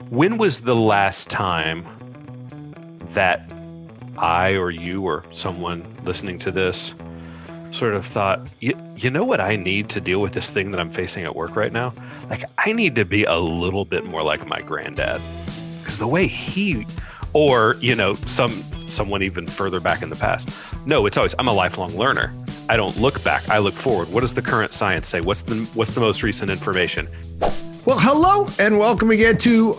When was the last time that I or you or someone listening to this sort of thought, you know what I need to deal with this thing that I'm facing at work right now? Like, I need to be a little bit more like my granddad. Because the way he, or, someone even further back in the past. No, it's always, I'm a lifelong learner. I don't look back, I look forward. What does the current science say? What's the most recent information? Well, hello and welcome again to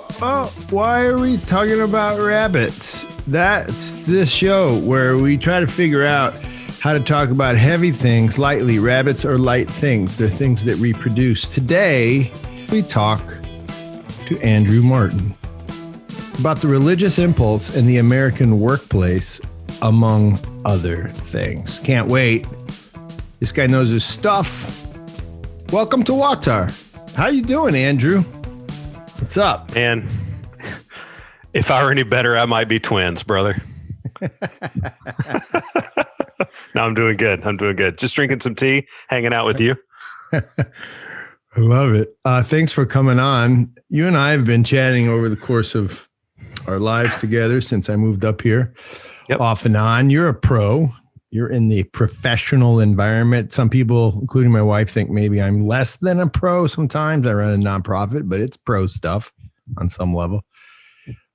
Why Are We Talking About Rabbits? That's this show where we try to figure out how to talk about heavy things lightly. Rabbits are light things. They're things that reproduce. Today, we talk to Andrew Martin about the religious impulse in the American workplace, among other things. Can't wait. This guy knows his stuff. Welcome to WAWTAR. How you doing, Andrew? What's up? Man, if I were any better, I might be twins, brother. No, I'm doing good. Just drinking some tea, hanging out with you. I love it. Thanks for coming on. You and I have been chatting over the course of our lives together since I moved up here. Yep. Off and on. You're a pro. You're in the professional environment. Some people, including my wife, think maybe I'm less than a pro sometimes. I run a nonprofit, but it's pro stuff on some level.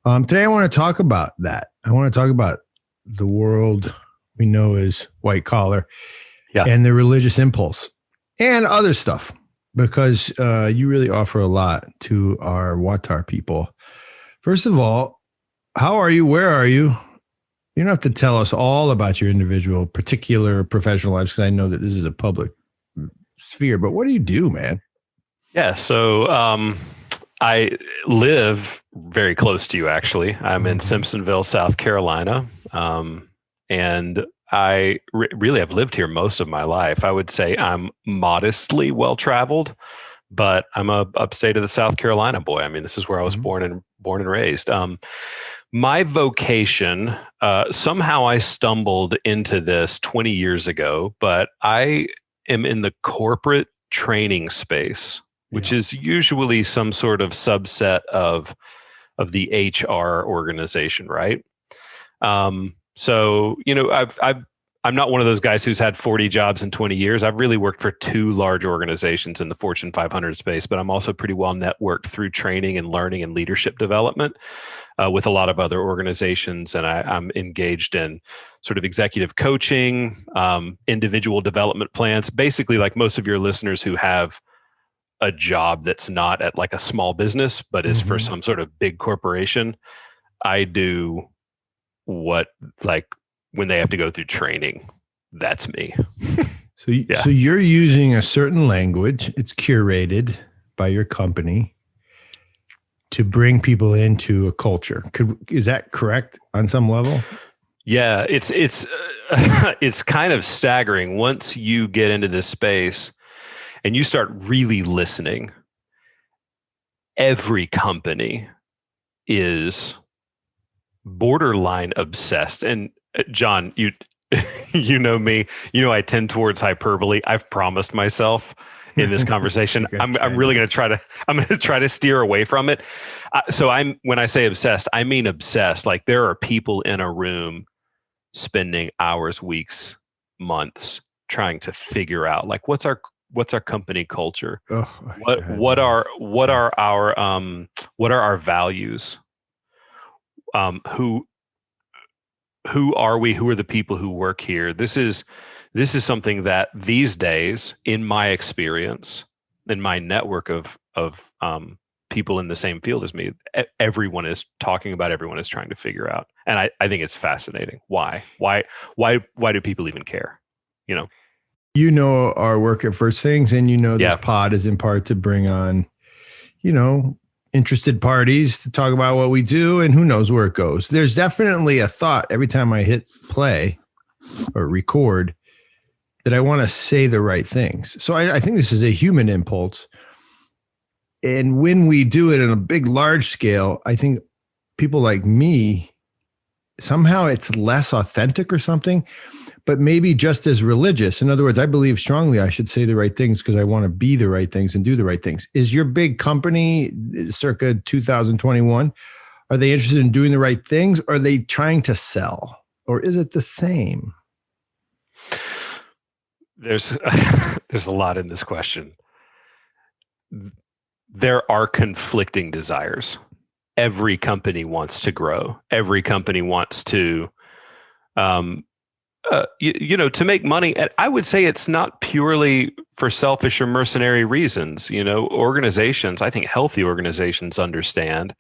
Today, I want to talk about that. I want to talk about the world we know as white collar and the religious impulse and other stuff, because you really offer a lot to our WAWTAR people. First of all, how are you? Where are you? You don't have to tell us all about your individual, particular professional lives, because I know that this is a public sphere. But what do you do, man? Yeah, so I live very close to you, actually. I'm in Simpsonville, South Carolina, and I really have lived here most of my life. I would say I'm modestly well-traveled, but I'm a upstate of the South Carolina boy. I mean, this is where I was born and raised. My vocation, somehow I stumbled into this 20 years ago, but I am in the corporate training space, which is usually some sort of subset of the HR organization, right? So, I'm not one of those guys who's had 40 jobs in 20 years. I've really worked for two large organizations in the Fortune 500 space, but I'm also pretty well networked through training and learning and leadership development with a lot of other organizations. And I'm engaged in sort of executive coaching, individual development plans, basically like most of your listeners who have a job that's not at like a small business, but is for some sort of big corporation. I do what, like, when they have to go through training, that's me. So you're using a certain language. It's curated by your company to bring people into a culture. Is that correct on some level? Yeah, it's kind of staggering once you get into this space and you start really listening. Every company is borderline obsessed. And John, you know me, I tend towards hyperbole. I've promised myself in this conversation, I'm really going to try to steer away from it. So when I say obsessed, I mean obsessed. Like, there are people in a room spending hours, weeks, months trying to figure out, like, what's our company culture? What are our values? Who are we? Who are the people who work here? This is something that these days, in my experience, in my network of people in the same field as me, everyone is talking about, everyone is trying to figure out. And I think it's fascinating. Why do people even care? Our work at First Things, and this pod is in part to bring on, interested parties to talk about what we do, and who knows where it goes. There's definitely a thought every time I hit play or record that I want to say the right things. So I think this is a human impulse. And when we do it in a big, large scale, I think people like me, somehow it's less authentic or something. but maybe just as religious. In other words, I believe strongly I should say the right things because I want to be the right things and do the right things. Is your big company circa 2021, are they interested in doing the right things? Or are they trying to sell? Or is it the same? There's a lot in this question. There are conflicting desires. Every company wants to grow. Every company wants to, to make money. And I would say it's not purely for selfish or mercenary reasons. Organizations, I think healthy organizations understand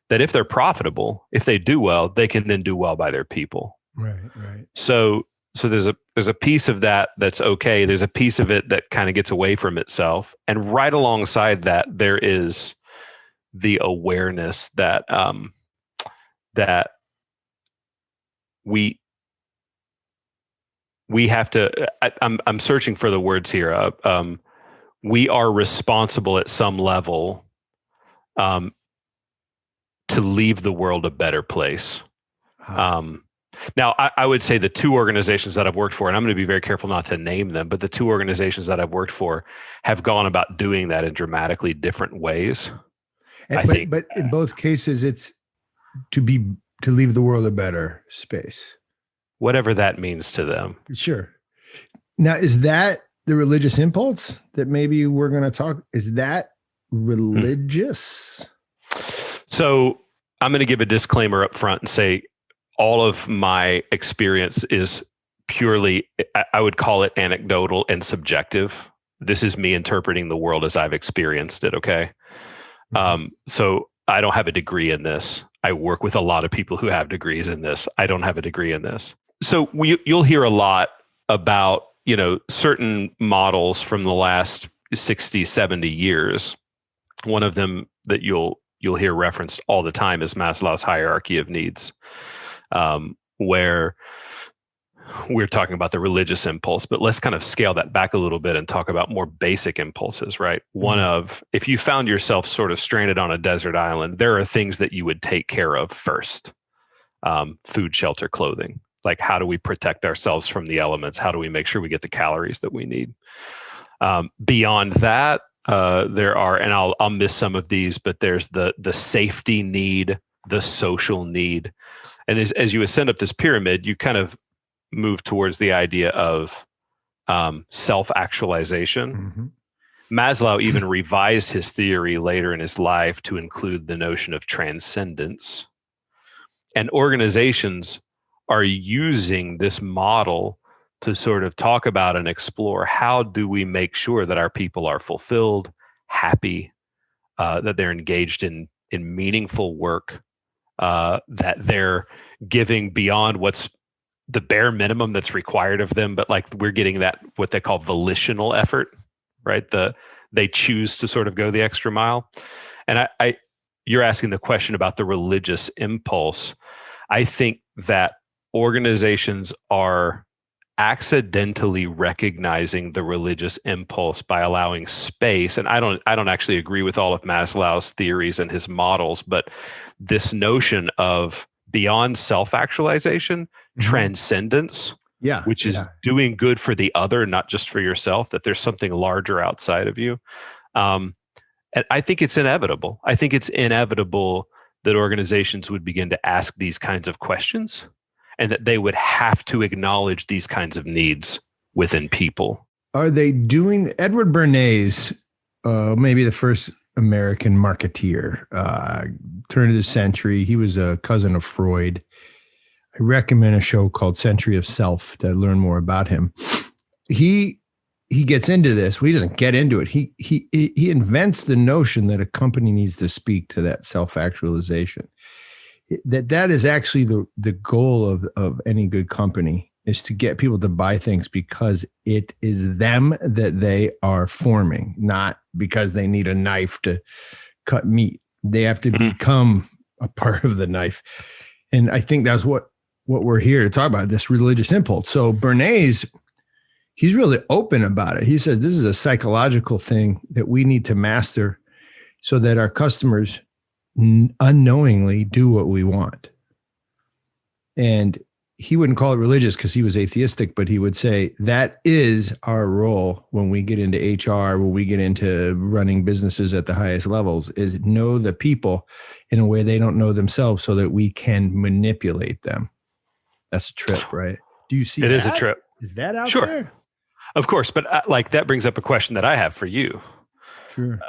that if they're profitable, if they do well, they can then do well by their people. Right. So there's a piece of that that's okay. There's a piece of it that kind of gets away from itself, and right alongside that, there is the awareness that that we have to. I'm searching for the words here. We are responsible at some level to leave the world a better place. Now, I would say the two organizations that I've worked for, and I'm going to be very careful not to name them, but the two organizations that I've worked for have gone about doing that in dramatically different ways. But in both cases, it's to leave the world a better space. Whatever that means to them. Sure. Now, is that the religious impulse that maybe we're going to talk? Is that religious? So I'm going to give a disclaimer up front and say, all of my experience is purely, I would call it anecdotal and subjective. This is me interpreting the world as I've experienced it, okay? So I don't have a degree in this. I work with a lot of people who have degrees in this. I don't have a degree in this. So you'll hear a lot about, certain models from the last 60, 70 years. One of them that you'll hear referenced all the time is Maslow's hierarchy of needs. Where we're talking about the religious impulse, but let's kind of scale that back a little bit and talk about more basic impulses, right? One of, if you found yourself sort of stranded on a desert island, there are things that you would take care of first. Food, shelter, clothing. Like, how do we protect ourselves from the elements? How do we make sure we get the calories that we need? Beyond that, there are, and I'll miss some of these, but there's the safety need, the social need. And as you ascend up this pyramid, you kind of move towards the idea of self-actualization. Mm-hmm. Maslow even revised his theory later in his life to include the notion of transcendence. And organizations are using this model to sort of talk about and explore, how do we make sure that our people are fulfilled, happy, that they're engaged in meaningful work, that they're giving beyond what's the bare minimum that's required of them, but like we're getting that, what they call volitional effort, right? They choose to sort of go the extra mile. And you're asking the question about the religious impulse. I think that organizations are accidentally recognizing the religious impulse by allowing space. And I don't actually agree with all of Maslow's theories and his models, but this notion of beyond self-actualization, transcendence, which is doing good for the other, not just for yourself, that there's something larger outside of you. And I think it's inevitable. I think it's inevitable that organizations would begin to ask these kinds of questions, and that they would have to acknowledge these kinds of needs within people. Are they doing Edward Bernays, maybe the first American marketeer, turn of the century? He was a cousin of Freud. I recommend a show called Century of Self to learn more about him. He gets into this. Well, he doesn't get into it. He invents the notion that a company needs to speak to that self-actualization. That is actually the goal of any good company, is to get people to buy things because it is them that they are forming, not because they need a knife to cut meat. They have to become a part of the knife. And I think that's what we're here to talk about, this religious impulse. So Bernays, he's really open about it. He says this is a psychological thing that we need to master so that our customers unknowingly do what we want. And he wouldn't call it religious because he was atheistic, but he would say that is our role when we get into HR, when we get into running businesses at the highest levels, is know the people in a way they don't know themselves so that we can manipulate them. That's a trip, right? Do you see it that? Is a trip. Is that out Sure. there? Of course. But like that brings up a question that I have for you. Sure.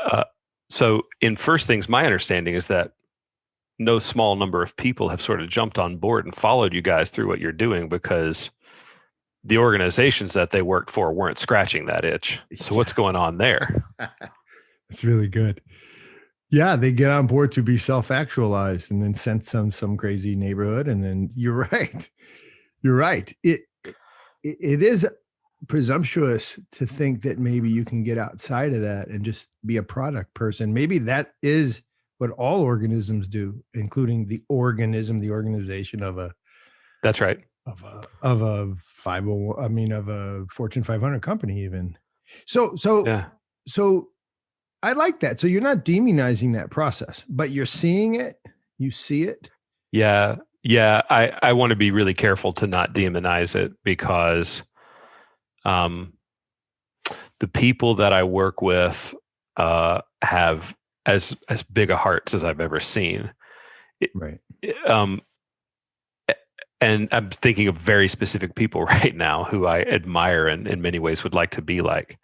So in first things, my understanding is that no small number of people have sort of jumped on board and followed you guys through what you're doing because the organizations that they worked for weren't scratching that itch. So what's going on there? That's really good. Yeah, they get on board to be self-actualized and then sent some crazy neighborhood. And then you're right. You're right. It is presumptuous to think that maybe you can get outside of that and just be a product person. Maybe that is what all organisms do, including the organization of a. That's right. Of a 501, I mean, of a Fortune 500 company, even. So I like that. So you're not demonizing that process, but you're seeing it. You see it. Yeah. Yeah. I want to be really careful to not demonize it because the people that I work with have as big a hearts as I've ever seen. Right. And I'm thinking of very specific people right now who I admire and in many ways would like to be like.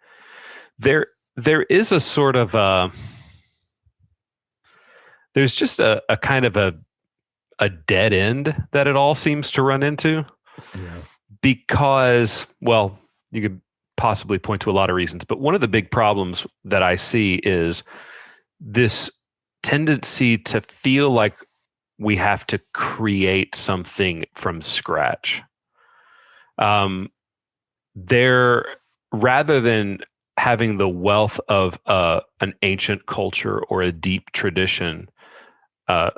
There is a sort of there's just a kind of a dead end that it all seems to run into. Yeah. Because, well, you could possibly point to a lot of reasons, but one of the big problems that I see is this tendency to feel like we have to create something from scratch. Rather than having the wealth of an ancient culture or a deep tradition to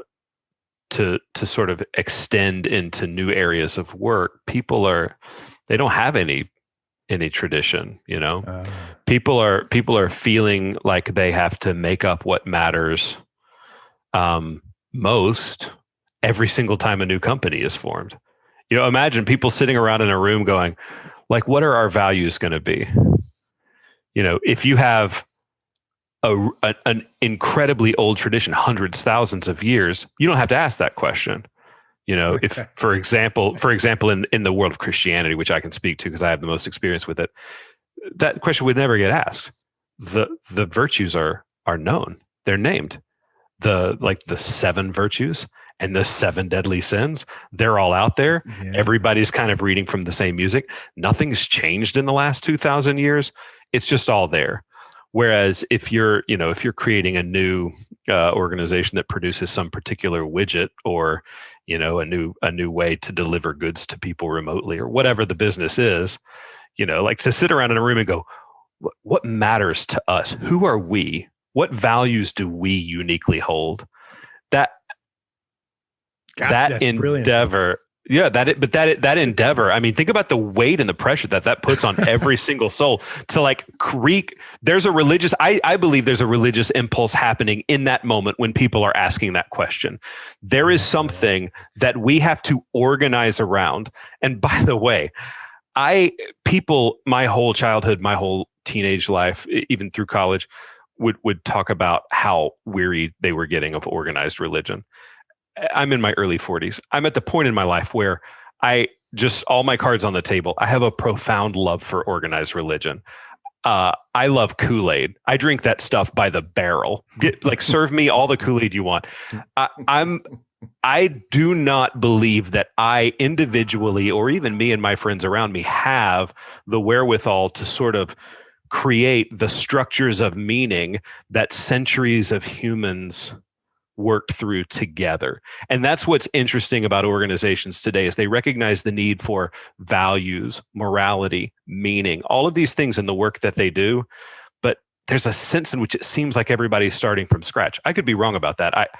sort of extend into new areas of work, they don't have any tradition, you know. People are feeling like they have to make up what matters most every single time a new company is formed. You know, imagine people sitting around in a room going, like, what are our values going to be? You know, if you have an incredibly old tradition, hundreds, thousands of years, you don't have to ask that question. You know, if, for example, in the world of Christianity, which I can speak to because I have the most experience with it, that question would never get asked. The virtues are known. They're named. The 7 virtues and the 7 deadly sins, they're all out there. Yeah. Everybody's kind of reading from the same music. Nothing's changed in the last 2,000 years. It's just all there. Whereas if you're creating a new organization that produces some particular widget or, you know, a new way to deliver goods to people remotely or whatever the business is, you know, like to sit around in a room and go, what matters to us? Who are we? What values do we uniquely hold? That endeavor, yeah, that endeavor. I mean, think about the weight and the pressure that puts on every single soul to like create. I believe there's a religious impulse happening in that moment when people are asking that question. There is something that we have to organize around. And by the way, my whole childhood, my whole teenage life, even through college, would talk about how weary they were getting of organized religion. I'm in my early 40s. I'm at the point in my life where all my cards on the table. I have a profound love for organized religion. I love Kool-Aid. I drink that stuff by the barrel. Serve me all the Kool-Aid you want. I do not believe that I individually, or even me and my friends around me, have the wherewithal to sort of create the structures of meaning that centuries of humans worked through together. And that's what's interesting about organizations today is they recognize the need for values, morality, meaning, all of these things in the work that they do. But there's a sense in which it seems like everybody's starting from scratch. I could be wrong about that.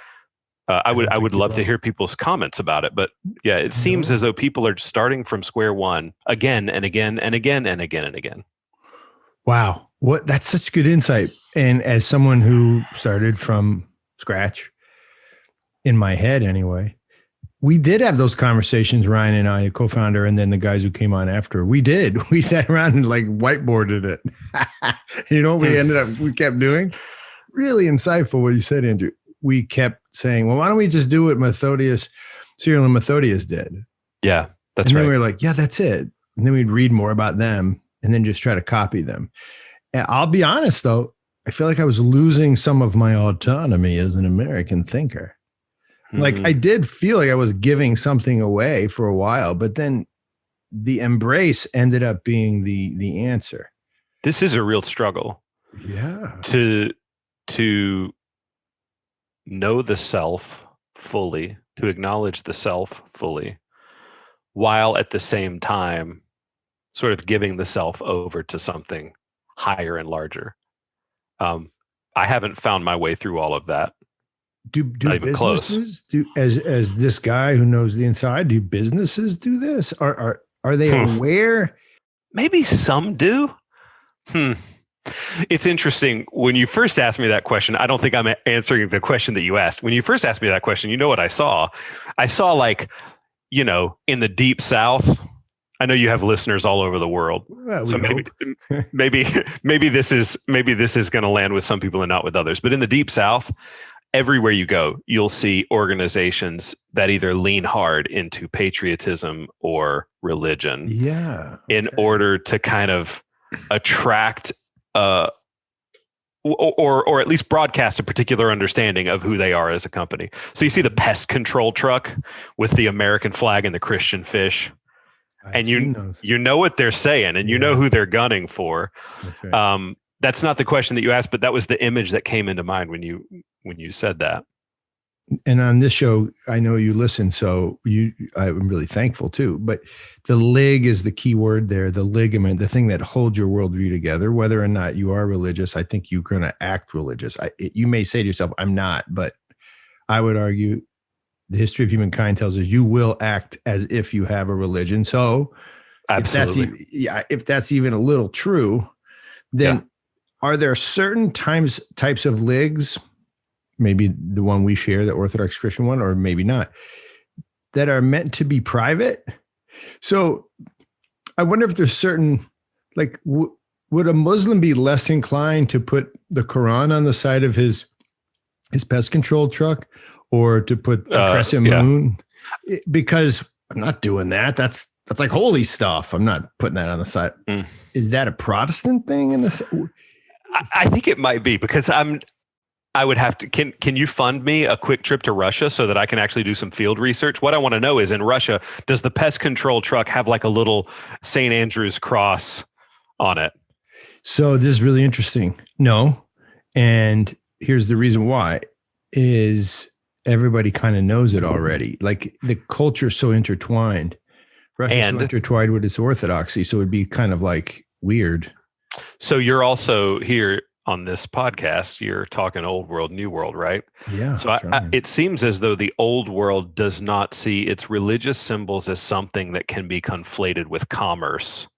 I would love to hear people's comments about it. But yeah, it seems as though people are starting from square one again and again and again and again and again. Wow. That's such good insight. And as someone who started from scratch, in my head anyway, We did have those conversations, Ryan and I, a co-founder, and then the guys who came on after. We did. We sat around and like whiteboarded it. You know what we kept doing? Really insightful what you said, Andrew. We kept saying, well, why don't we just do what Cyril and Methodius did? Yeah, that's right. And then we were like, yeah, that's it. And then we'd read more about them and then just try to copy them. And I'll be honest, though, I feel like I was losing some of my autonomy as an American thinker. Like I did feel like I was giving something away for a while, but then the embrace ended up being the answer. This is a real struggle. Yeah. To know the self fully, to acknowledge the self fully, while at the same time sort of giving the self over to something higher and larger. I haven't found my way through all of that. Do businesses as this guy who knows the inside? Do businesses do this? Are they aware? Maybe some do. It's interesting. When you first asked me that question, I don't think I'm answering the question that you asked. When you first asked me that question, you know what I saw? I saw like, in the deep South. I know you have listeners all over the world, so maybe this is going to land with some people and not with others. But in the deep South, everywhere you go, you'll see organizations that either lean hard into patriotism or religion, in order to kind of attract, or at least broadcast a particular understanding of who they are as a company. So you see the pest control truck with the American flag and the Christian fish. And you know what they're saying, and you know who they're gunning for. That's right. That's not the question that you asked, but that was the image that came into mind when you said that. And on this show, I know you listen, so I'm really thankful too. But the lig is the key word there, the ligament, the thing that holds your worldview together. Whether or not you are religious, I think you're going to act religious. You may say to yourself, "I'm not," but I would argue the history of humankind tells us you will act as if you have a religion. So, absolutely, if that's even a little true, then are there certain types of ligs? Maybe the one we share, the Orthodox Christian one, or maybe not, that are meant to be private. So I wonder if there's certain, like, would a Muslim be less inclined to put the Quran on the side of his pest control truck, or to put a crescent moon? Because I'm not doing that. That's like holy stuff. I'm not putting that on the side. Is that a Protestant thing in this? I think it might be, because I would have to, can you fund me a quick trip to Russia so that I can actually do some field research? What I want to know is, in Russia, does the pest control truck have like a little St. Andrew's cross on it? So this is really interesting. No. And here's the reason why is everybody kind of knows it already. Like the culture's so intertwined. Russia's so intertwined with its orthodoxy. So it'd be kind of like weird. So you're also here on this podcast, you're talking old world, new world, right? Yeah. So it seems as though the old world does not see its religious symbols as something that can be conflated with commerce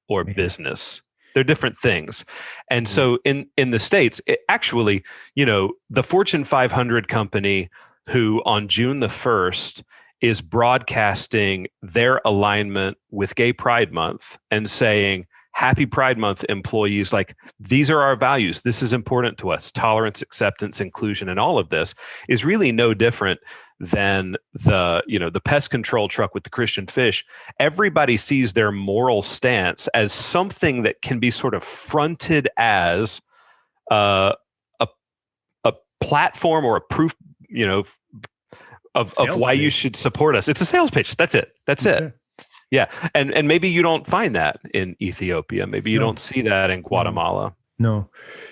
or business. They're different things. And so in the States, actually, the Fortune 500 company who on June the 1st is broadcasting their alignment with Gay Pride Month and saying, Happy Pride Month, employees, like, these are our values. This is important to us. Tolerance, acceptance, inclusion, and all of this is really no different than the pest control truck with the Christian fish. Everybody sees their moral stance as something that can be sort of fronted as a platform or a proof, of why you should support us. It's a sales pitch. That's it. Yeah. And maybe you don't find that in Ethiopia. Maybe you don't see that in Guatemala. No,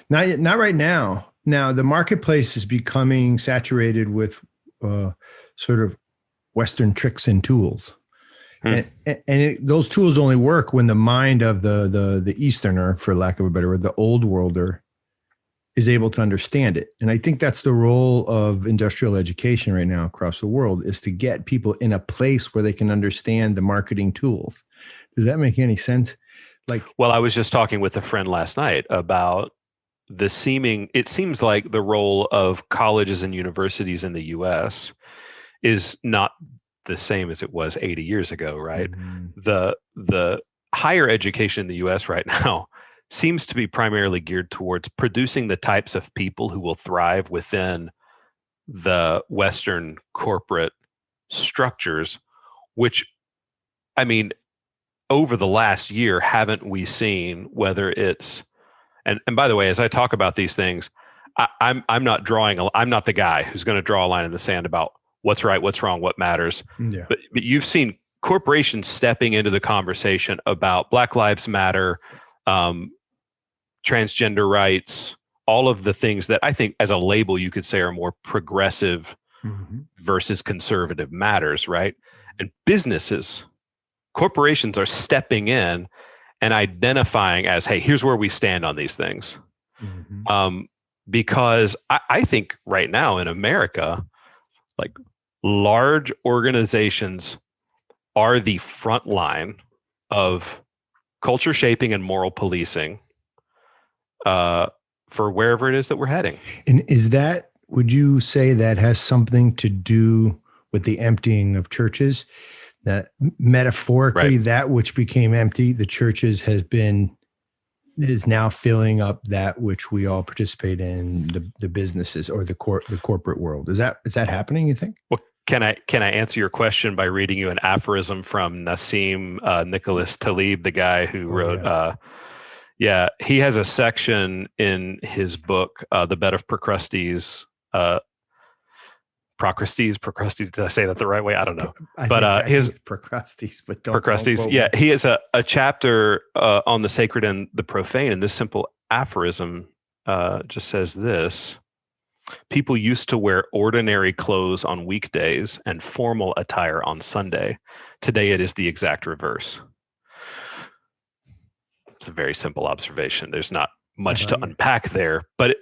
not right now. Now the marketplace is becoming saturated with sort of Western tricks and tools. Those tools only work when the mind of the Easterner, for lack of a better word, the old worlder, is able to understand it. And I think that's the role of industrial education right now across the world, is to get people in a place where they can understand the marketing tools. Does that make any sense? Well, I was just talking with a friend last night about it seems like the role of colleges and universities in the US is not the same as it was 80 years ago, right? The higher education in the US right now seems to be primarily geared towards producing the types of people who will thrive within the Western corporate structures, which, I mean, over the last year, haven't we seen whether it's, and by the way, as I talk about these things, I'm not I'm not the guy who's going to draw a line in the sand about what's right, what's wrong, what matters. Yeah. But you've seen corporations stepping into the conversation about Black Lives Matter, transgender rights, all of the things that I think as a label you could say are more progressive versus conservative matters, right? And corporations are stepping in and identifying as, hey, here's where we stand on these things. Because I think right now in America, like large organizations are the front line of culture shaping and moral policing for wherever it is that we're heading. And would you say that has something to do with the emptying of churches? That metaphorically, that which became empty, the churches is now filling up that which we all participate in, the businesses or the corporate world. Is that happening, you think? Well, can I answer your question by reading you an aphorism from Nassim Nicholas Taleb, the guy who wrote he has a section in his book, The Bed of Procrustes. Procrustes. Did I say that the right way? I don't know. But his Procrustes, but don't. Procrustes. Yeah, he has a chapter on the sacred and the profane, and this simple aphorism just says this: people used to wear ordinary clothes on weekdays and formal attire on Sunday. Today, it is the exact reverse. It's a very simple observation. There's not much to unpack there, but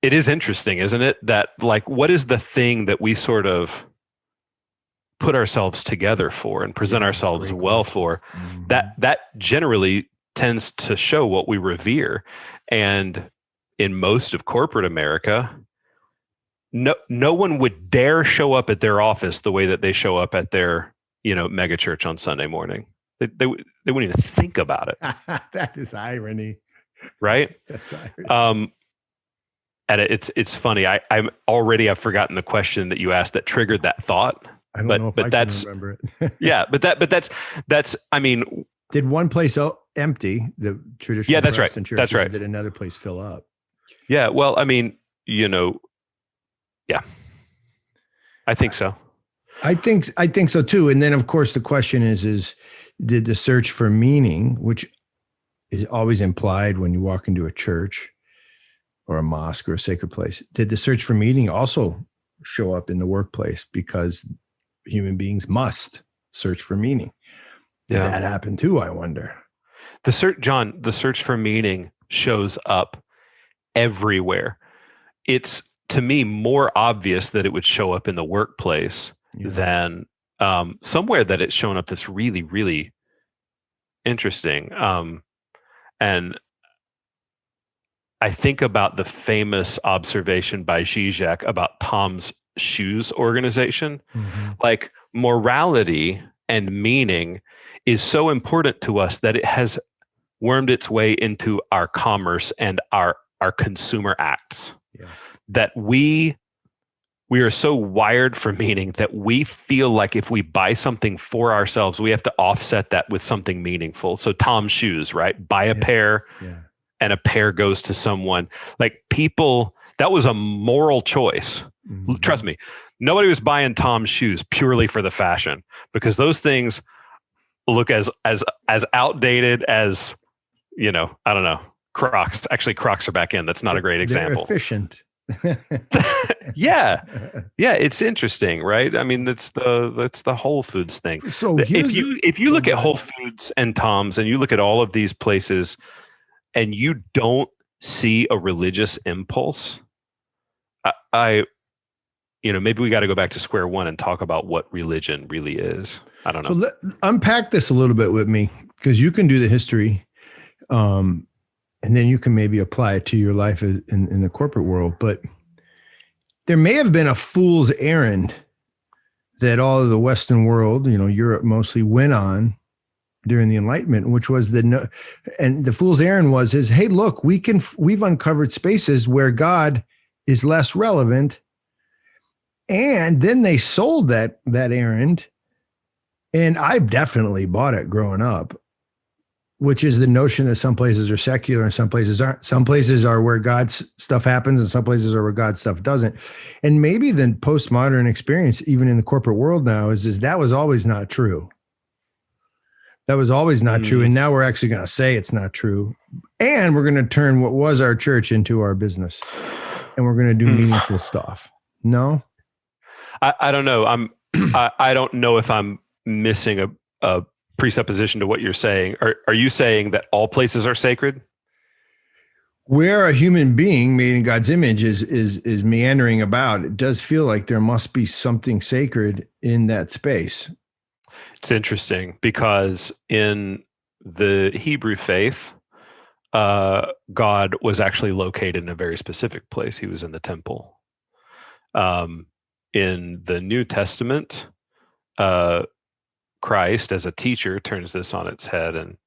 it is interesting, isn't it? That, like, what is the thing that we sort of put ourselves together for and present ourselves well for? That generally tends to show what we revere. And in most of corporate America, no one would dare show up at their office the way that they show up at their, mega church on Sunday morning. They wouldn't even think about it. That is irony, right? That's irony. And it's funny. I've forgotten the question that you asked that triggered that thought. I don't know if I can remember it. Yeah, but that's. I mean, did one place empty, the traditional? Yeah, that's right. Churches, that's right. Did another place fill up? Yeah. Well, I mean, yeah. I think so. I think so too. And then, of course, the question is did the search for meaning, which is always implied when you walk into a church or a mosque or a sacred place, did the search for meaning also show up in the workplace? Because human beings must search for meaning. Did that happen too, I wonder? The search for meaning shows up everywhere. It's, to me, more obvious that it would show up in the workplace than somewhere that it's shown up that's really, really interesting. And I think about the famous observation by Zizek about Tom's Shoes organization. Like, morality and meaning is so important to us that it has wormed its way into our commerce and our consumer acts. That we are so wired for meaning that we feel like if we buy something for ourselves, we have to offset that with something meaningful. So Tom's Shoes, right? Buy a pair. And a pair goes to someone. Like, people, that was a moral choice. Trust me, nobody was buying Tom's Shoes purely for the fashion, because those things look as outdated as, I don't know, Crocs. Actually, Crocs are back in. That's not a great example. They're efficient. Yeah, it's interesting, right? I mean, that's the Whole Foods thing. So if you look at Whole Foods and Tom's, and you look at all of these places, and you don't see a religious impulse, maybe we got to go back to square one and talk about what religion really is. I don't know. So unpack this a little bit with me, because you can do the history, and then you can maybe apply it to your life in the corporate world. But there may have been a fool's errand that all of the Western world, Europe mostly, went on during the Enlightenment, which was and the fool's errand is, hey, look, we've uncovered spaces where God is less relevant. And then they sold that errand. And I've definitely bought it growing up, which is the notion that some places are secular and some places aren't. Some places are where God's stuff happens and some places are where God's stuff doesn't. And maybe the postmodern experience, even in the corporate world now, is that was always not true. That was always not true. And now we're actually going to say it's not true. And we're going to turn what was our church into our business. And we're going to do meaningful stuff. No? I don't know. I don't know if I'm missing a presupposition to what you're saying. Are you saying that all places are sacred? Where a human being made in God's image is meandering about, it does feel like there must be something sacred in that space. It's interesting because in the Hebrew faith, God was actually located in a very specific place. He was in the temple. In the New Testament, Christ as a teacher turns this on its head and,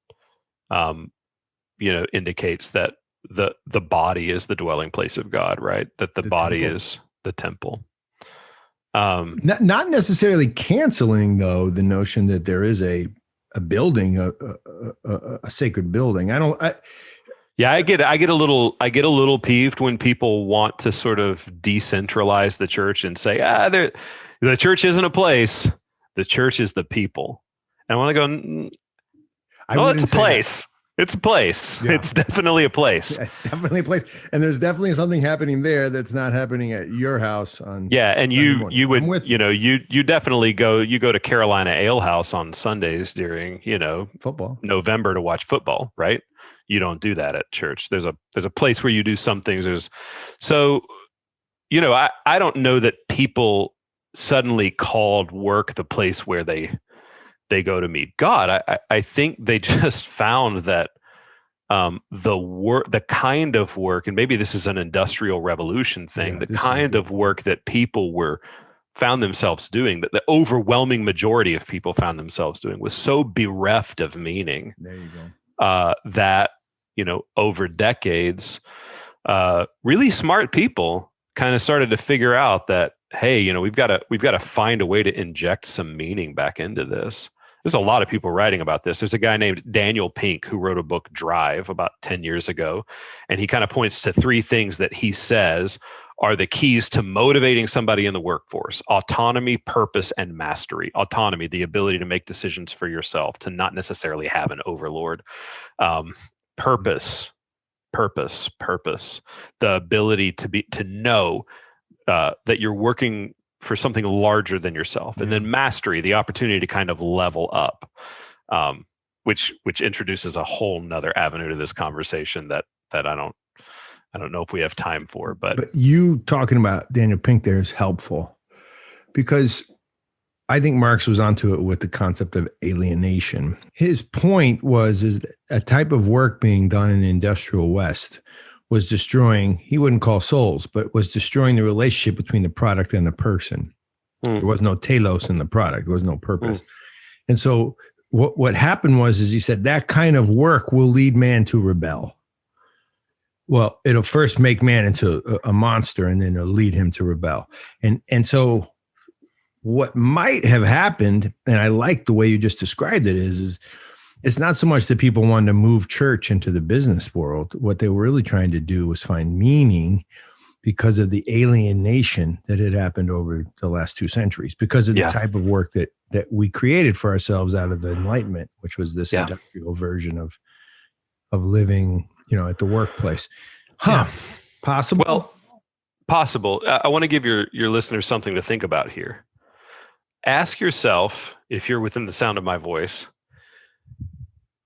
indicates that the body is the dwelling place of God, right? That the body temple is the temple. Not necessarily canceling, though, the notion that there is a building, a sacred building. I get a little peeved when people want to sort of decentralize the church and say, the church isn't a place, the church is the people. And I want to go, it's a place. It's a place. Yeah. It's definitely a place. Yeah, it's definitely a place. And there's definitely something happening there that's not happening at your house on. Yeah. And you would, you definitely go to Carolina Ale House on Sundays during, football, November to watch football, right? You don't do that at church. There's a place where you do some things. I don't know that people suddenly called work the place where they go to meet God. I think they just found that the kind of work, and maybe this is an industrial revolution thing, the kind of work that people found themselves doing, that the overwhelming majority of people found themselves doing, was so bereft of meaning. There you go. That over decades, really smart people kind of started to figure out that, hey, we've got to find a way to inject some meaning back into this. There's a lot of people writing about this. There's a guy named Daniel Pink who wrote a book, Drive, about 10 years ago. And he kind of points to three things that he says are the keys to motivating somebody in the workforce: autonomy, purpose, and mastery. Autonomy, the ability to make decisions for yourself, to not necessarily have an overlord. Purpose, the ability to know that you're working for something larger than yourself. And then mastery, the opportunity to kind of level up, which introduces a whole nother avenue to this conversation that I don't know if we have time for. But you talking about Daniel Pink there is helpful, because I think Marx was onto it with the concept of alienation. His point is a type of work being done in the industrial West was destroying, he wouldn't call souls, but was destroying the relationship between the product and the person. There was no telos in the product. There was no purpose. And so what happened was he said that kind of work will lead man to rebel. Well, it'll first make man into a monster, and then it'll lead him to rebel. And so what might have happened, and I like the way you just described it, is it's not so much that people wanted to move church into the business world. What they were really trying to do was find meaning because of the alienation that had happened over the last 2 centuries, because of the type of work that we created for ourselves out of the Enlightenment, which was this industrial version of living, at the workplace. Possible? Well, possible. I want to give your listeners something to think about here. Ask yourself, if you're within the sound of my voice,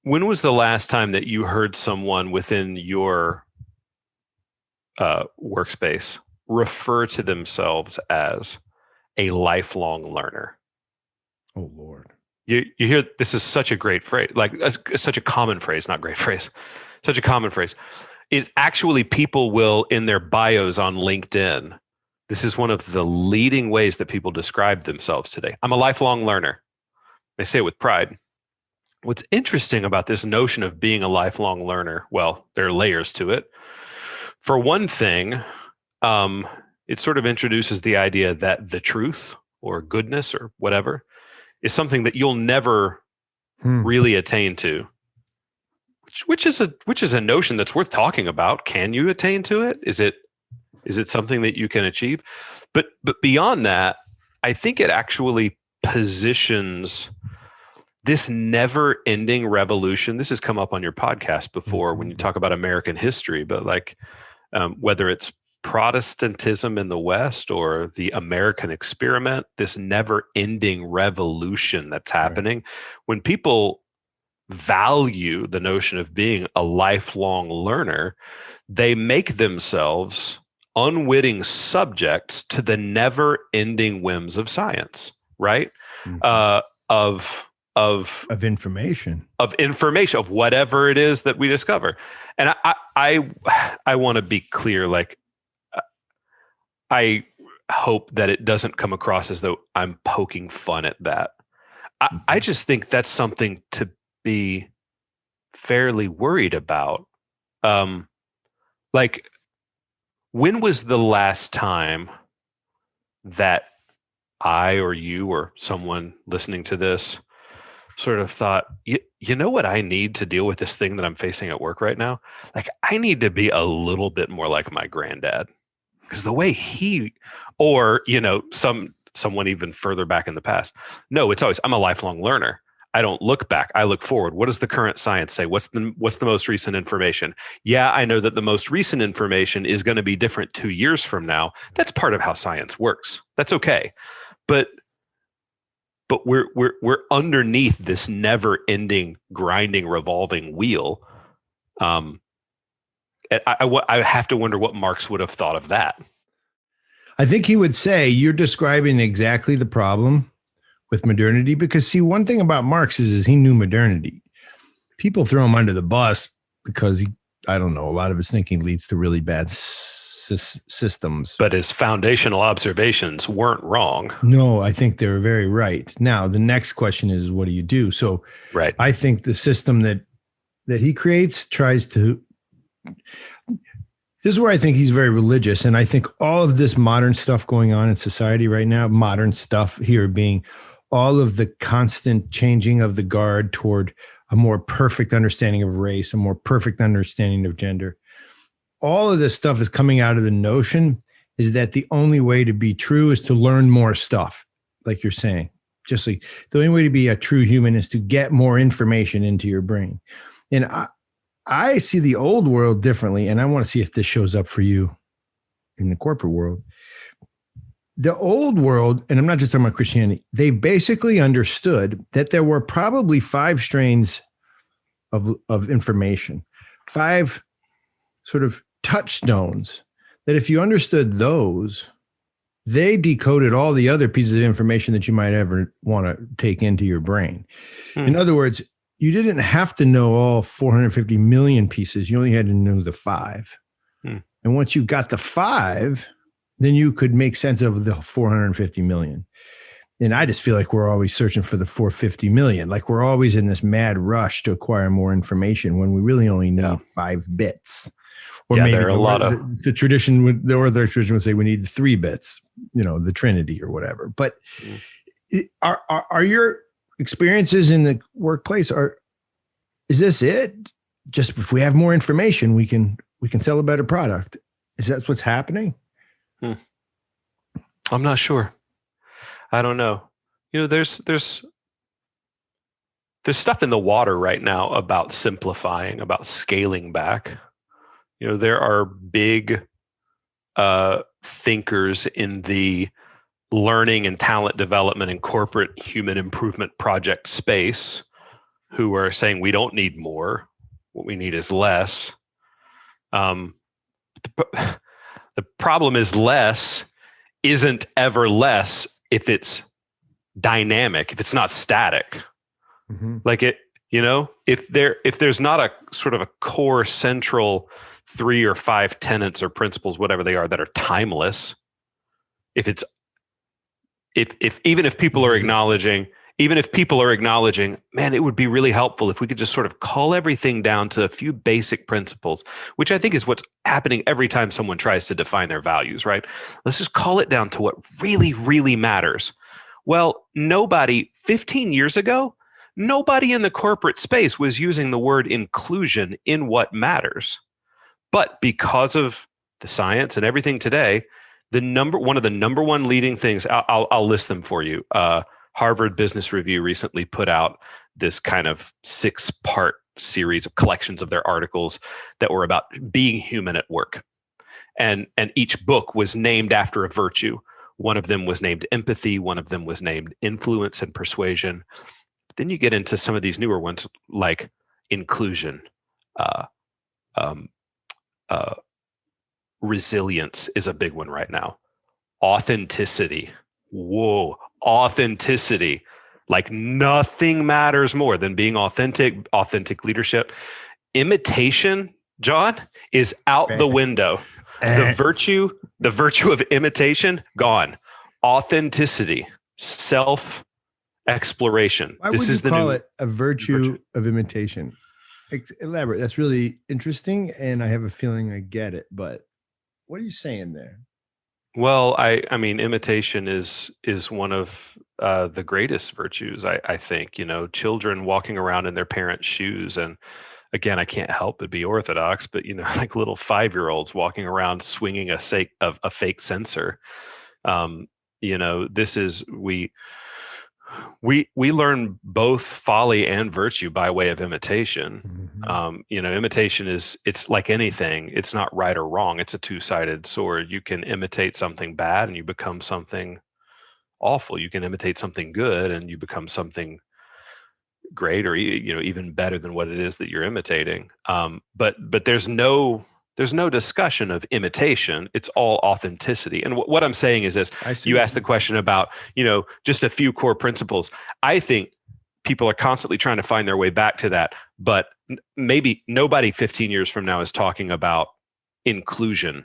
when was the last time that you heard someone within your workspace refer to themselves as a lifelong learner? Oh, Lord. You hear, this is such a great phrase, like such a common phrase, not great phrase, such a common phrase. It's actually, people will, in their bios on LinkedIn, This is one of the leading ways that people describe themselves today. I'm a lifelong learner. They say it with pride. What's interesting about this notion of being a lifelong learner, well, there are layers to it. For one thing, it sort of introduces the idea that the truth or goodness or whatever is something that you'll never really attain to, which is a notion that's worth talking about. Can you attain to it? Is it something that you can achieve? But beyond that, I think it actually positions this never-ending revolution. This has come up on your podcast before when you talk about American history, but like whether it's Protestantism in the West or the American experiment, this never-ending revolution that's happening. Right. When people value the notion of being a lifelong learner, they make themselves unwitting subjects to the never-ending whims of science, right? Of information, of whatever it is that we discover. And I want to be clear, like, I hope that it doesn't come across as though I'm poking fun at that. I just think that's something to be fairly worried about. Like, when was the last time that I or you or someone listening to this sort of thought, you know what I need to deal with this thing that I'm facing at work right now? Like, I need to be a little bit more like my granddad. Because the way he, or, someone even further back in the past. No, it's always, I'm a lifelong learner. I don't look back. I look forward. What does the current science say? What's the most recent information? Yeah, I know that the most recent information is going to be different 2 years from now. That's part of how science works. That's okay. But we're underneath this never-ending, grinding, revolving wheel. I have to wonder what Marx would have thought of that. I think he would say you're describing exactly the problem with modernity, because see, one thing about Marx is he knew modernity. People throw him under the bus because a lot of his thinking leads to really bad systems. But his foundational observations weren't wrong. No, I think they're very right. Now, the next question is, what do you do? So right. I think the system that he creates tries to... This is where I think he's very religious. And I think all of this modern stuff going on in society right now, modern stuff here being all of the constant changing of the guard toward a more perfect understanding of race, a more perfect understanding of gender. All of this stuff is coming out of the notion is that the only way to be true is to learn more stuff, like you're saying. Just like the only way to be a true human is to get more information into your brain. And I see the old world differently, and I want to see if this shows up for you in the corporate world. The old world, and I'm not just talking about Christianity, they basically understood that there were probably 5 strains of information, 5 sort of touchstones, that if you understood those, they decoded all the other pieces of information that you might ever want to take into your brain. In other words, you didn't have to know all 450 million pieces. You only had to know the 5. And once you got the 5, then you could make sense of the 450 million. And I just feel like we're always searching for the 450 million. Like we're always in this mad rush to acquire more information when we really only need 5 bits. Or maybe there are a lot of the tradition the Orthodox tradition would say we need 3 bits, the Trinity or whatever. But are your experiences in the workplace, is this it? Just if we have more information, we can sell a better product. Is that what's happening? I'm not sure. I don't know. There's stuff in the water right now about simplifying, about scaling back. There are big thinkers in the learning and talent development and corporate human improvement project space who are saying we don't need more. What we need is less. The problem is less isn't ever less if it's dynamic, if it's not static. Like it, if there's not a sort of a core central 3 or 5 tenets or principles, whatever they are, that are timeless, if it's if even if people are acknowledging, man, it would be really helpful if we could just sort of call everything down to a few basic principles, which I think is what's happening every time someone tries to define their values, right? Let's just call it down to what really, really matters. Well, 15 years ago, nobody in the corporate space was using the word inclusion in what matters. But because of the science and everything today, one of the number one leading things, I'll list them for you. Harvard Business Review recently put out this kind of 6-part series of collections of their articles that were about being human at work. And each book was named after a virtue. One of them was named empathy. One of them was named influence and persuasion. Then you get into some of these newer ones like inclusion, resilience is a big one right now. Authenticity. Whoa, authenticity. Like nothing matters more than being authentic leadership. Imitation, John, is out the window. The virtue of imitation, gone. Authenticity, self-exploration. Why would you call it a virtue of imitation? Elaborate. That's really interesting, and I have a feeling I get it, but what are you saying there? Well, I mean, imitation is one of the greatest virtues. I think, children walking around in their parents' shoes, and again, I can't help but be orthodox, but like little 5-year-olds walking around swinging a fake censer. This is we learn both folly and virtue by way of imitation. Mm-hmm. Imitation it's like anything. It's not right or wrong. It's a two-sided sword. You can imitate something bad and you become something awful. You can imitate something good and you become something great, or even better than what it is that you're imitating. But there's no discussion of imitation. It's all authenticity. And what I'm saying is this: you asked the question about just a few core principles. I think people are constantly trying to find their way back to that, but maybe nobody 15 years from now is talking about inclusion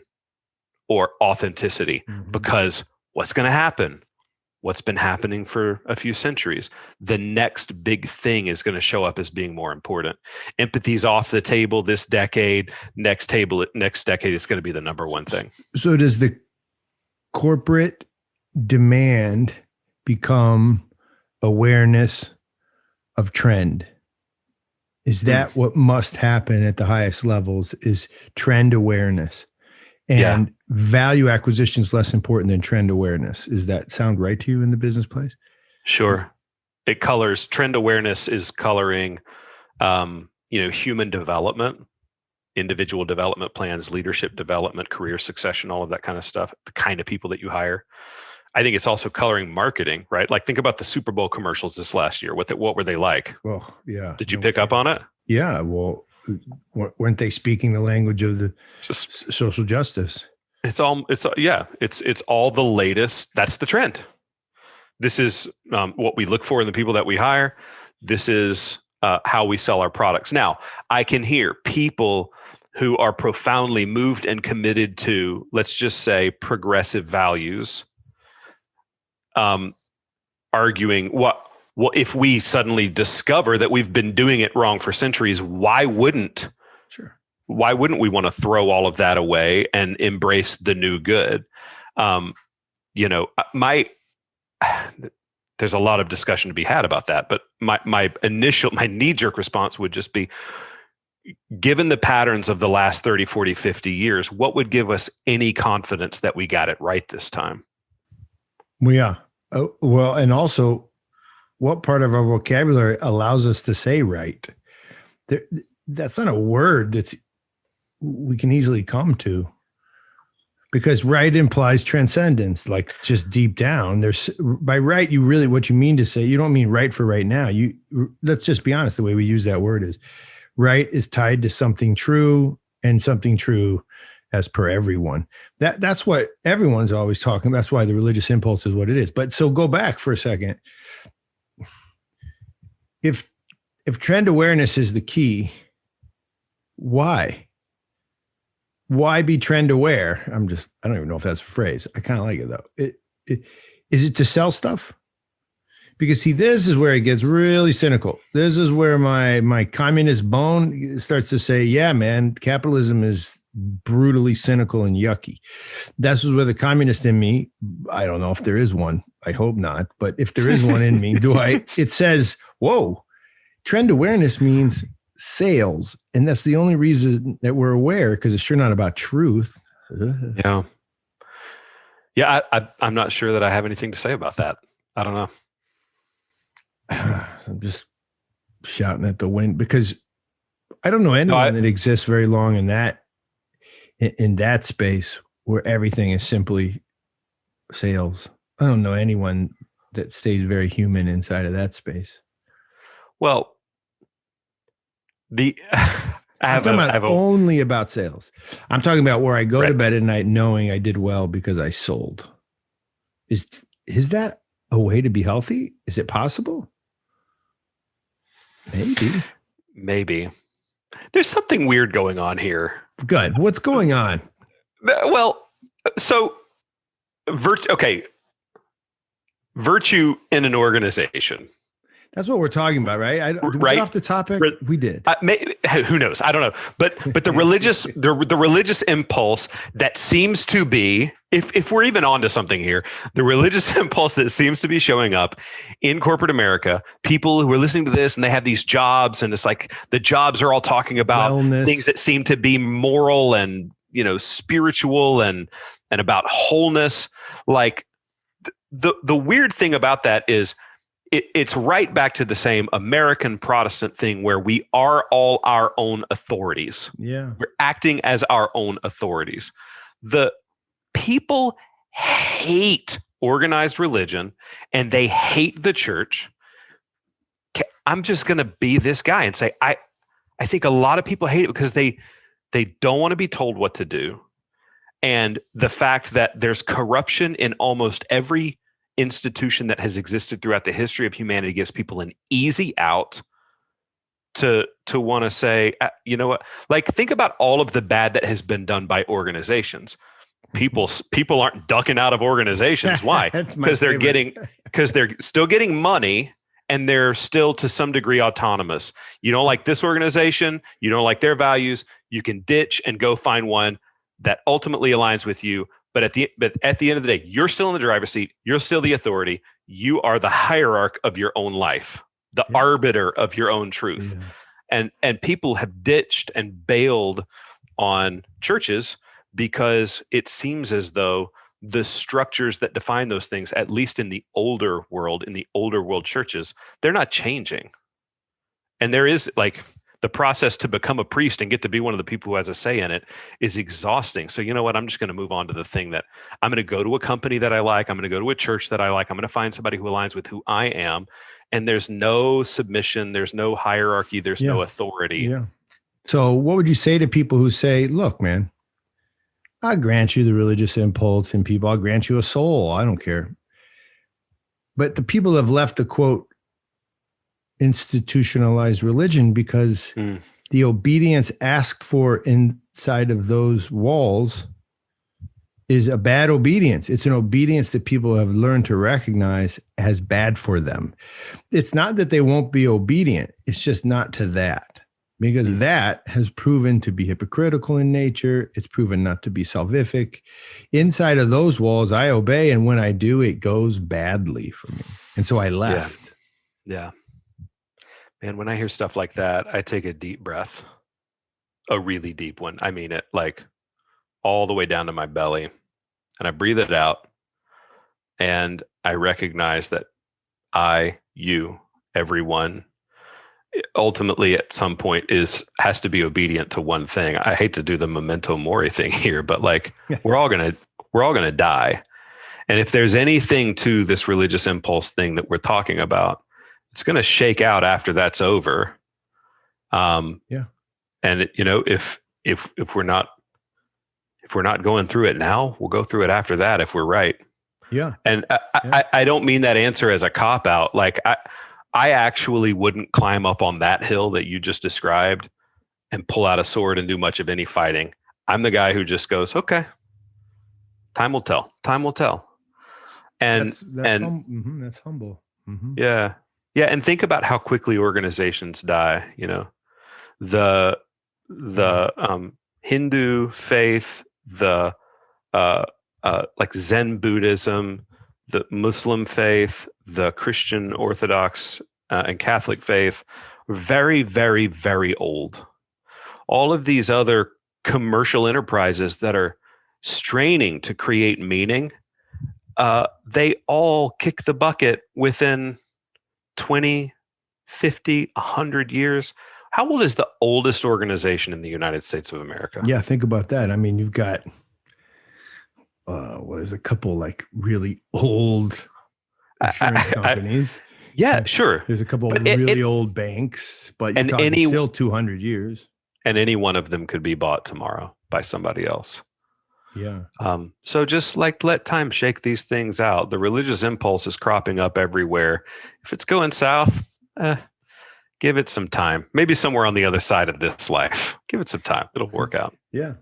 or authenticity, mm-hmm. because what's going to happen? What's been happening for a few centuries? The next big thing is going to show up as being more important. Empathy's off the table this decade. Next decade is going to be the number one thing. So does the corporate demand become awareness of trend? Is that what must happen at the highest levels, is trend awareness? And value acquisition is less important than trend awareness. Does that sound right to you in the business place? Sure. Trend awareness is coloring, human development, individual development plans, leadership development, career succession, all of that kind of stuff, the kind of people that you hire. I think it's also coloring marketing, right? Like think about the Super Bowl commercials this last year. What were they like? Well, yeah. Did you pick up on it? Yeah. Well, weren't they speaking the language of the social justice? It's all the latest. That's the trend. This is what we look for in the people that we hire. This is how we sell our products. Now, I can hear people who are profoundly moved and committed to, let's just say, progressive values, arguing, well, if we suddenly discover that we've been doing it wrong for centuries, why wouldn't we want to throw all of that away and embrace the new good? There's a lot of discussion to be had about that, but my knee-jerk response would just be, given the patterns of the last 30, 40, 50 years, what would give us any confidence that we got it right this time? Well, yeah. Well, and also, what part of our vocabulary allows us to say right? That's not a word we can easily come to, because right implies transcendence, like just deep down. By right, what you mean to say, you don't mean right for right now. Let's just be honest, the way we use that word is right is tied to something true, and something true as per everyone. That's what everyone's always talking about. That's why the religious impulse is what it is. But so go back for a second. If trend awareness is the key, why? why be trend aware? I don't even know if that's a phrase. I kind of like it though. Is it to sell stuff? Because see, this is where it gets really cynical. This is where my communist bone starts to say, yeah, man, capitalism is brutally cynical and yucky. That's where the communist in me, I don't know if there is one. I hope not. But if there is one in me, it says, whoa, trend awareness means sales. And that's the only reason that we're aware, because it's sure not about truth. Yeah. Yeah. I'm not sure that I have anything to say about that. I don't know. I'm just shouting at the wind because I don't know anyone that exists very long in that space where everything is simply sales. I don't know anyone that stays very human inside of that space. Well, I'm talking about only about sales. I'm talking about where I go to bed at night knowing I did well because I sold. Is that a way to be healthy? Is it possible? Maybe. There's something weird going on here. Good. What's going on? Well, so virtue in an organization. That's what we're talking about, right? Did we get off the topic? We did. Who knows? I don't know. But the religious the religious impulse that seems to be, if we're even onto something here, the religious impulse that seems to be showing up in corporate America, people who are listening to this and they have these jobs, and it's like the jobs are all talking about wellness, things that seem to be moral and spiritual and about wholeness. Like the weird thing about that is, it's right back to the same American Protestant thing where we are all our own authorities. Yeah. We're acting as our own authorities. The people hate organized religion and they hate the church. I'm just going to be this guy and say, I think a lot of people hate it because they don't want to be told what to do. And the fact that there's corruption in almost every institution that has existed throughout the history of humanity gives people an easy out to want to say, you know what? Like, think about all of the bad that has been done by organizations. People aren't ducking out of organizations. Why? Because they're still getting money and they're still to some degree autonomous. You don't like this organization, you don't like their values, you can ditch and go find one that ultimately aligns with you. But at the end of the day, you're still in the driver's seat. You're still the authority. You are the hierarch of your own life, the arbiter of your own truth. Yeah. And people have ditched and bailed on churches because it seems as though the structures that define those things, at least in the older world churches, they're not changing. And there is the process to become a priest and get to be one of the people who has a say in it is exhausting. So you know what? I'm just going to move on to the thing that I'm going to go to a company that I like. I'm going to go to a church that I like. I'm going to find somebody who aligns with who I am. And there's no submission. There's no hierarchy. There's no authority. Yeah. So what would you say to people who say, look, man, I grant you the religious impulse in people. I'll grant you a soul. I don't care. But the people have left the quote, institutionalized religion because the obedience asked for inside of those walls is a bad obedience. It's an obedience that people have learned to recognize as bad for them. It's not that they won't be obedient. It's just not to that, because that has proven to be hypocritical in nature. It's proven not to be salvific. Inside of those walls, I obey. And when I do, it goes badly for me. And so I left. Yeah. Man, when I hear stuff like that, I take a deep breath, a really deep one. I mean it, like all the way down to my belly, and I breathe it out. And I recognize that you, everyone, ultimately at some point has to be obedient to one thing. I hate to do the memento mori thing here, but we're all gonna die. And if there's anything to this religious impulse thing that we're talking about, it's going to shake out after that's over. And if we're not going through it now, we'll go through it after that if we're right. Yeah. And I don't mean that answer as a cop out. Like I actually wouldn't climb up on that hill that you just described and pull out a sword and do much of any fighting. I'm the guy who just goes, okay, time will tell. Time will tell. And that's humble. Mm-hmm. Yeah. Yeah. And think about how quickly organizations die. The Hindu faith, the like Zen Buddhism, the Muslim faith, the Christian Orthodox and Catholic faith, very, very, very old. All of these other commercial enterprises that are straining to create meaning, they all kick the bucket within 20, 50, 100 years. How old is the oldest organization in the United States of America? Yeah, think about that. I mean, you've got there's a couple like really old insurance companies. Yeah, sure. There's a couple of really old banks, but you're talking still 200 years. And any one of them could be bought tomorrow by somebody else. Yeah. So just like let time shake these things out. The religious impulse is cropping up everywhere. If it's going south, give it some time. Maybe somewhere on the other side of this life. Give it some time. It'll work out. Yeah.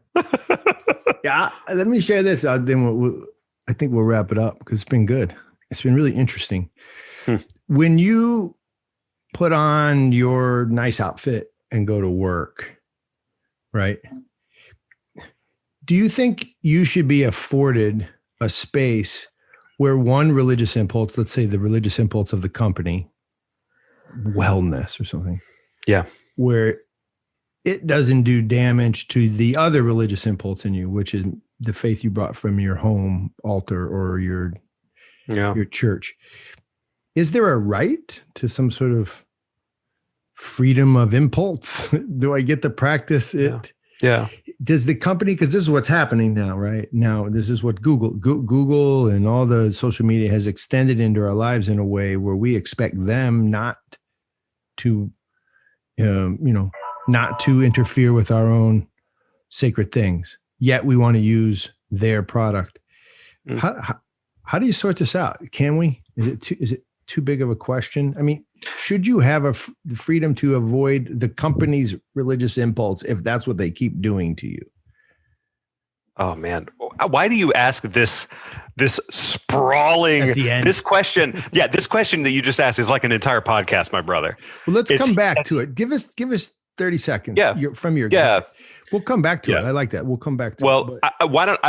Yeah. Let me share this. Then I think we'll wrap it up because it's been good. It's been really interesting. When you put on your nice outfit and go to work, right? Do you think you should be afforded a space where one religious impulse, let's say the religious impulse of the company, wellness or something, where it doesn't do damage to the other religious impulse in you, which is the faith you brought from your home altar or your church? Is there a right to some sort of freedom of impulse? Do I get to practice it? Yeah. Does the company, because this is what's happening now, right? Now, this is what Google and all the social media has extended into our lives in a way where we expect them not to, not to interfere with our own sacred things. Yet we want to use their product. How do you sort this out? Can we? Is it too big of a question? I mean, should you have the freedom to avoid the company's religious impulse if that's what they keep doing to you? Oh man, why do you ask this sprawling this question? Yeah, this question that you just asked is like an entire podcast, my brother. Well, let's come back to it. Give us 30 seconds. From your We'll come back to it. I like that. We'll come back to it. Well, why don't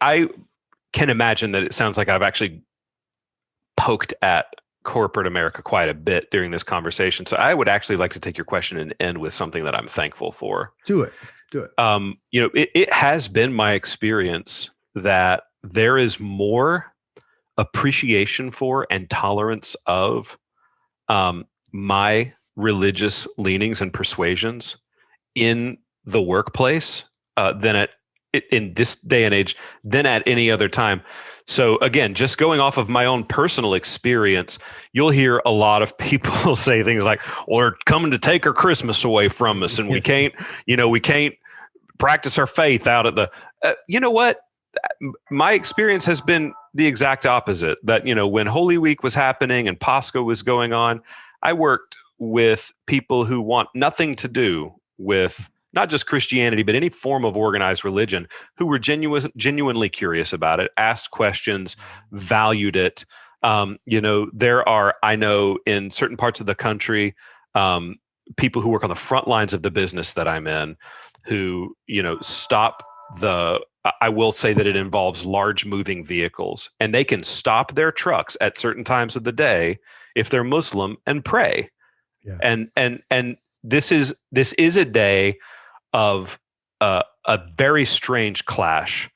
I can imagine that it sounds like I've actually poked at corporate America quite a bit during this conversation. So I would actually like to take your question and end with something that I'm thankful for. Do it. It has been my experience that there is more appreciation for and tolerance of my religious leanings and persuasions in the workplace than in this day and age than at any other time. So again, just going off of my own personal experience, you'll hear a lot of people say things like, well, they're coming to take our Christmas away from us and we can't practice our faith out at the, you know what? My experience has been the exact opposite. That, when Holy Week was happening and Pascha was going on, I worked with people who want nothing to do with not just Christianity, but any form of organized religion, who were genuinely curious about it, asked questions, valued it. There are, I know in certain parts of the country, people who work on the front lines of the business that I'm in, who, stop I will say that it involves large moving vehicles, and they can stop their trucks at certain times of the day if they're Muslim and pray. Yeah. And this is a day of a very strange clash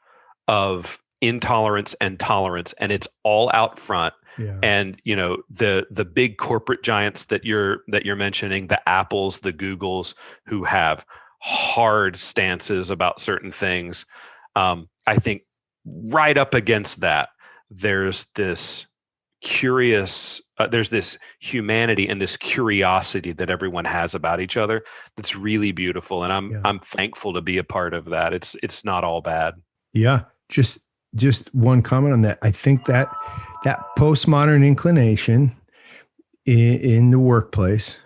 of intolerance and tolerance, and it's all out front. Yeah. And the big corporate giants that you're mentioning, the Apples, the Googles, who have hard stances about certain things. I think right up against that, there's this there's this humanity and this curiosity that everyone has about each other that's really beautiful, and I'm thankful to be a part of that. It's not all bad. Yeah, just one comment on that. I think that postmodern inclination in the workplace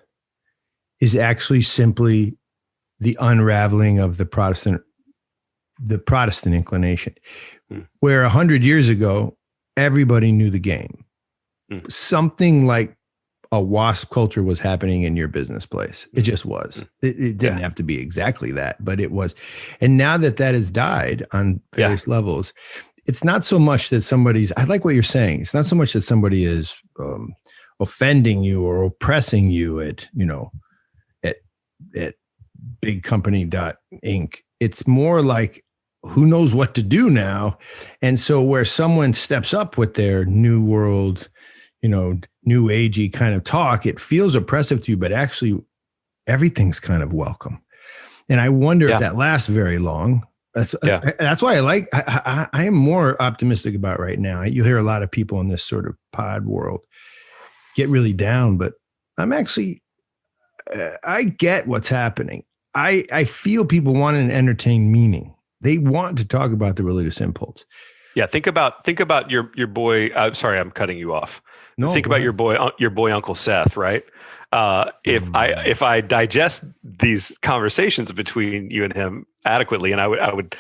is actually simply the unraveling of the Protestant the Protestant inclination, where 100 years ago, everybody knew the game. Something like a WASP culture was happening in your business place. It just was. It didn't have to be exactly that, but it was. And now that has died on various levels, it's not so much that I like what you're saying. It's not so much that somebody is offending you or oppressing you at bigcompany.inc. It's more like, who knows what to do now? And so where someone steps up with their new world, new agey kind of talk, it feels oppressive to you, but actually everything's kind of welcome. And I wonder if that lasts very long. That's why I am more optimistic about right now. You hear a lot of people in this sort of pod world get really down, but I'm actually, I get what's happening. I feel people want to entertain meaning. They want to talk about the religious impulse. Yeah, think about your boy. Sorry, I'm cutting you off. No, think about your boy Uncle Seth, right? If I digest these conversations between you and him adequately, and I would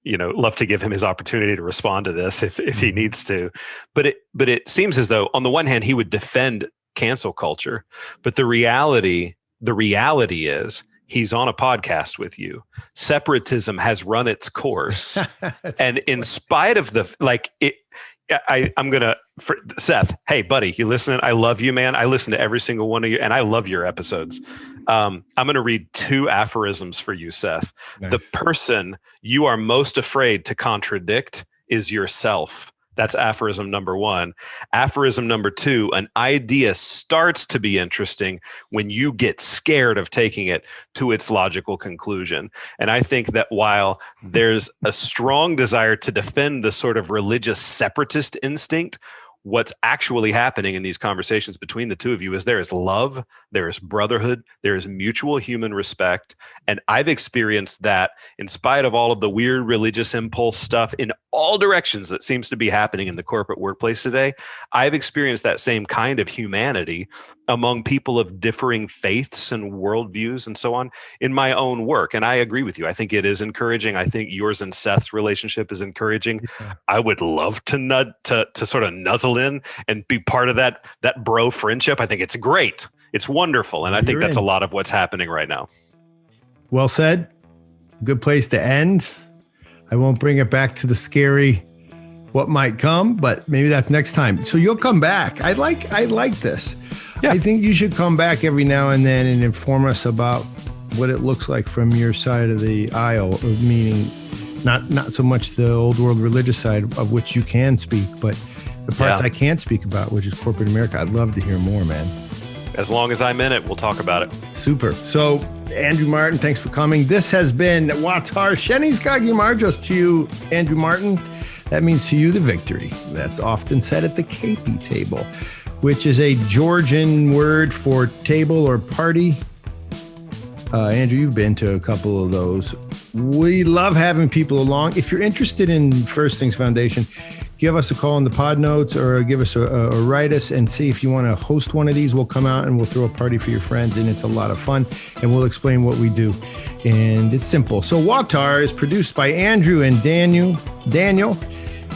love to give him his opportunity to respond to this if he needs to, but it seems as though on the one hand he would defend cancel culture, but the reality is, he's on a podcast with you. Separatism has run its course. And in spite of Seth, hey buddy, you listening? I love you, man. I listen to every single one of you and I love your episodes. I'm going to read 2 aphorisms for you, Seth. Nice. The person you are most afraid to contradict is yourself. That's aphorism number 1. Aphorism number 2, an idea starts to be interesting when you get scared of taking it to its logical conclusion. And I think that while there's a strong desire to defend the sort of religious separatist instinct, what's actually happening in these conversations between the two of you is there is love, there is brotherhood, there is mutual human respect. And I've experienced that in spite of all of the weird religious impulse stuff in all directions that seems to be happening in the corporate workplace today. I've experienced that same kind of humanity among people of differing faiths and worldviews and so on in my own work. And I agree with you. I think it is encouraging. I think yours and Seth's relationship is encouraging. Yeah. I would love to sort of nuzzle in and be part of that bro friendship. I think it's great. It's wonderful. And I think that's a lot of what's happening right now. Well said. Good place to end. I won't bring it back to the scary what might come, but maybe that's next time. So you'll come back. I like this. Yeah. I think you should come back every now and then and inform us about what it looks like from your side of the aisle, meaning not so much the old world religious side of which you can speak, but the parts I can't speak about, which is corporate America. I'd love to hear more, man. As long as I'm in it, we'll talk about it. Super. So, Andrew Martin, thanks for coming. This has been WAWTAR. Shenis Kagi Marjos to you, Andrew Martin. That means to you the victory. That's often said at the KP table, which is a Georgian word for table or party. Andrew, you've been to a couple of those. We love having people along. If you're interested in First Things Foundation, give us a call in the pod notes or give us a write us and see if you want to host one of these. We'll come out and we'll throw a party for your friends, and it's a lot of fun, and we'll explain what we do. And it's simple. So WAWTAR is produced by Andrew and Daniel,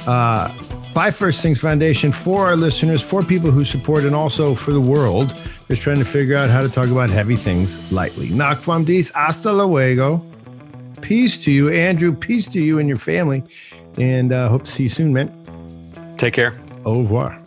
by First Things Foundation, for our listeners, for people who support, and also for the world that's trying to figure out how to talk about heavy things lightly. Nakvam dis, hasta luego. Peace to you, Andrew. Peace to you and your family. And hope to see you soon, man. Take care. Au revoir.